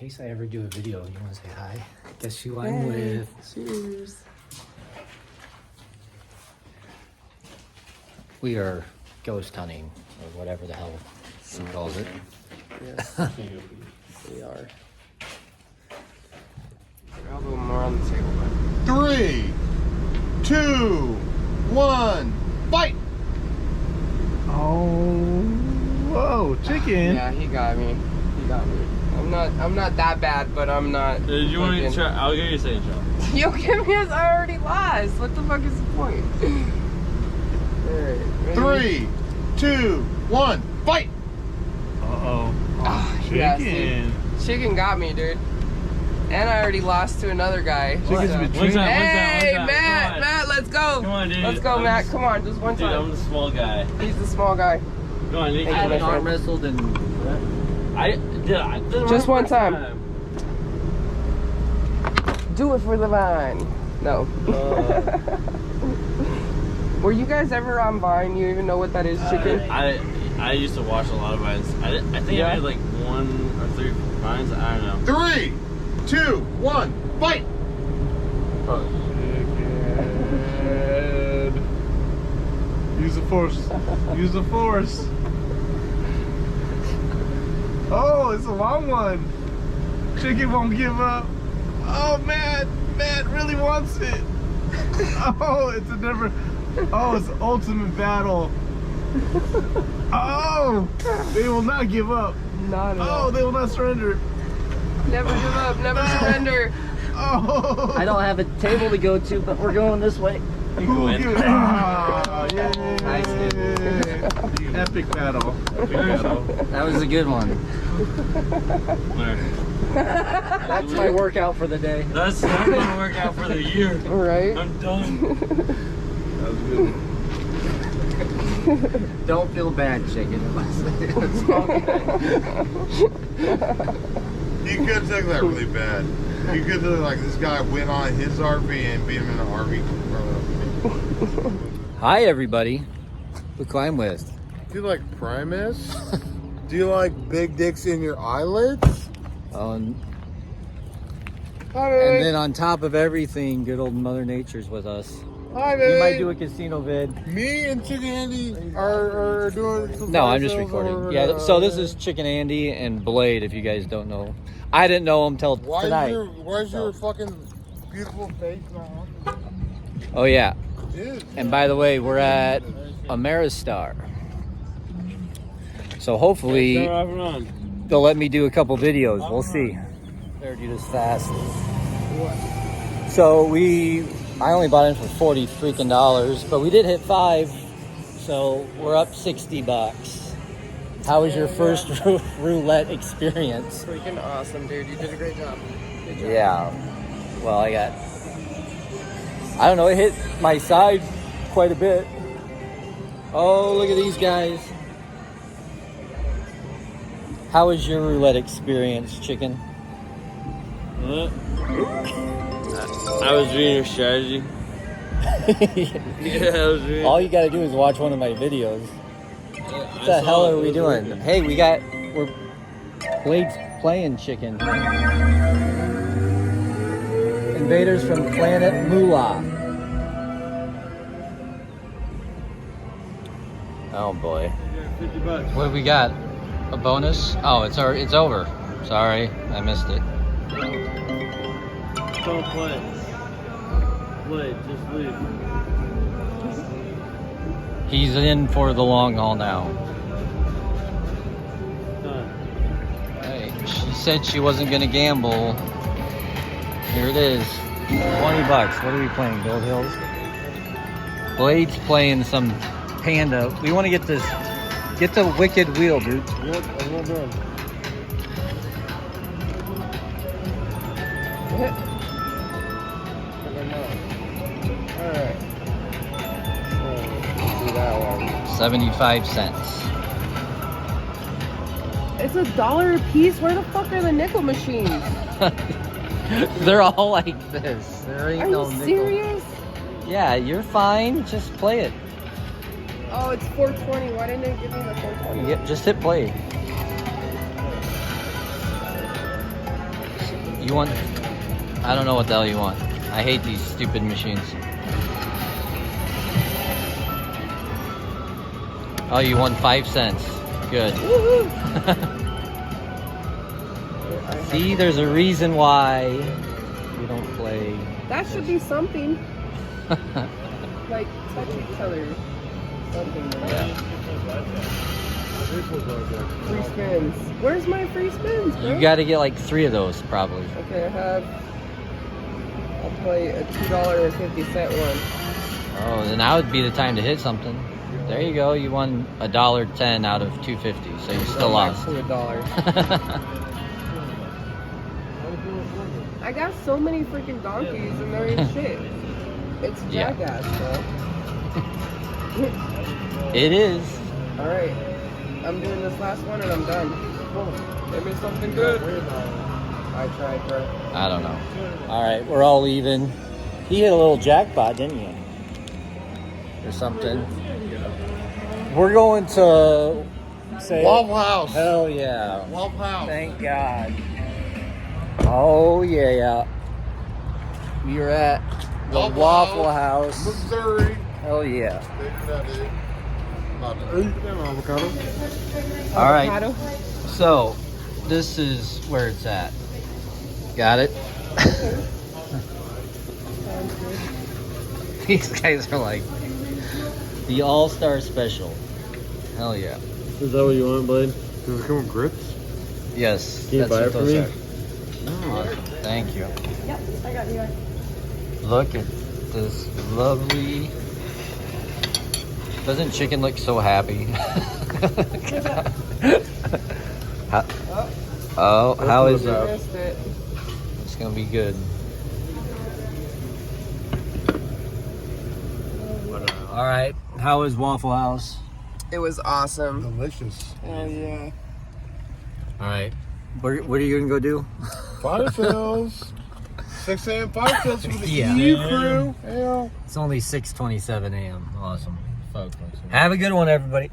case I ever do a video, you want to say hi? Guess who I'm with? Cheers. We are ghost hunting, or whatever the hell she calls it. Yes, we are. I'll go more on the table. 3, 2, 1, fight! Oh, whoa, chicken. Yeah, he got me. He got me. I'm not that bad, but I'm not. You want me to try? I'll give you a second shot. You give me I already lost. What the fuck is the point? Alright. 3, 2, 1, fight! Uh-oh. Oh, Chicken. yeah, see? Chicken got me, dude. And I already lost to another guy. Chicken's So. between. Hey, Matt, let's go. Come on, dude. Let's go, Matt. Come on, just one Dude, time. I'm the small guy. He's the small guy. Come on, Nick. I haven't arm wrestled and I did Just one time. Do it for the Vine. No. Were you guys ever on Vine? You even know what that is, chicken? I used to watch a lot of Vines. I think I made like 1 or 3 Vines. I don't know. 3, 2, 1, fight! Chicken. Use the force. Use the force. Oh, it's a long one. Chicken won't give up. Oh, Matt really wants it. Oh, it's a never. Oh, it's the ultimate battle. Oh, they will not give up. Not at Oh, all. they will not surrender. Never give up, never surrender. Oh. I don't have a table to go to, but we're going this way. Who will give it? Oh, yay. Nice, Epic battle. Epic battle. That was a good one. That's my workout for the day. That's my workout for the year. Right? I'm done. That was good. Don't feel bad, chicken. You could take that really bad. You could do like this guy went on his RV and beat him in an RV. Hi, everybody. Look who I'm with. Do you like Primus? Do you like big dicks in your eyelids? And Hi, baby. then on top of everything, good old Mother Nature's with us. Hi, We might do a casino vid. Me and Chicken Andy are doing some No, I'm just sales recording. or, Yeah, so this is Chicken Andy and Blade, if you guys don't know. I didn't know him till tonight. Why's your fucking beautiful face not on? Oh, yeah. Dude. And by the way, we're at Ameristar. So hopefully they'll let me do a couple videos. We'll see. Better do this fast. So I only bought in for $40 freaking dollars, but we did hit 5, so we're up $60. How was your first roulette experience? Freaking awesome, dude. You did a great job. Good job. Yeah. Well, I don't know, it hit my side quite a bit. Oh, look at these guys. How was your roulette experience, chicken? I was reading your strategy. Yeah, I was reading. All you gotta do is watch one of my videos. What the hell are we doing? Hey, we're Blade's playing chicken. Invaders from planet Moolah. Oh boy. $50. What do we got? A bonus? Oh, it's over. Sorry, I missed it. Don't play. Play, just leave. He's in for the long haul now. Done. Hey, she said she wasn't gonna gamble. Here it is. $20. What are we playing? Gold Hills? Blade's playing some Panda. We want to get the wicked wheel, dude. Well done. Alright. Do that one. 75 cents. It's $1 a piece. Where the fuck are the nickel machines? They're all like this. There ain't Are no you nickel. serious? Yeah, you're fine. Just play it. Oh, it's 420. Why didn't they give me the 420? Just hit play. You want? I don't know what the hell you want. I hate these stupid machines. Oh, you won 5 cents. Good. See, there's a reason why we don't play. That should be something. Like touch each other. Something. Free spins. Where's my free spins, bro? You got to get like 3 of those, probably. Okay, I'll play a $2.50 one. Oh, then now would be the time to hit something. There you go. You won $1.10 out of $2.50, so you still lost. To $1. I got so many freaking donkeys and there ain't shit. It's jackass, bro. It is. All right, I'm doing this last one and I'm done. Give me something good. I tried, bro. I don't know. All right, we're all leaving. He hit a little jackpot, didn't you? Or something. We're going to say Waffle House. Hell yeah. Waffle House. Thank God. Oh yeah. We are at the Waffle House. Missouri. Hell yeah. Avocado. All right. Avocado. So, this is where it's at. Got it? These guys are like the All-Star Special. Hell yeah. Is that what you want, Blade? Does it come with grits? Yes. Can you buy it what for those me? are. Awesome. Thank you. Yep, I got you. Look at this lovely. Doesn't chicken look so happy? How is it? Missed it. It's gonna be good. All right. How is Waffle House? It was awesome. Delicious. Hell yeah. All right. What are you gonna go do? Fire fills. 6 a.m. fire fills for the Yeah. EU crew. Hell. It's only 6:27 a.m. Awesome. Have a good one, everybody.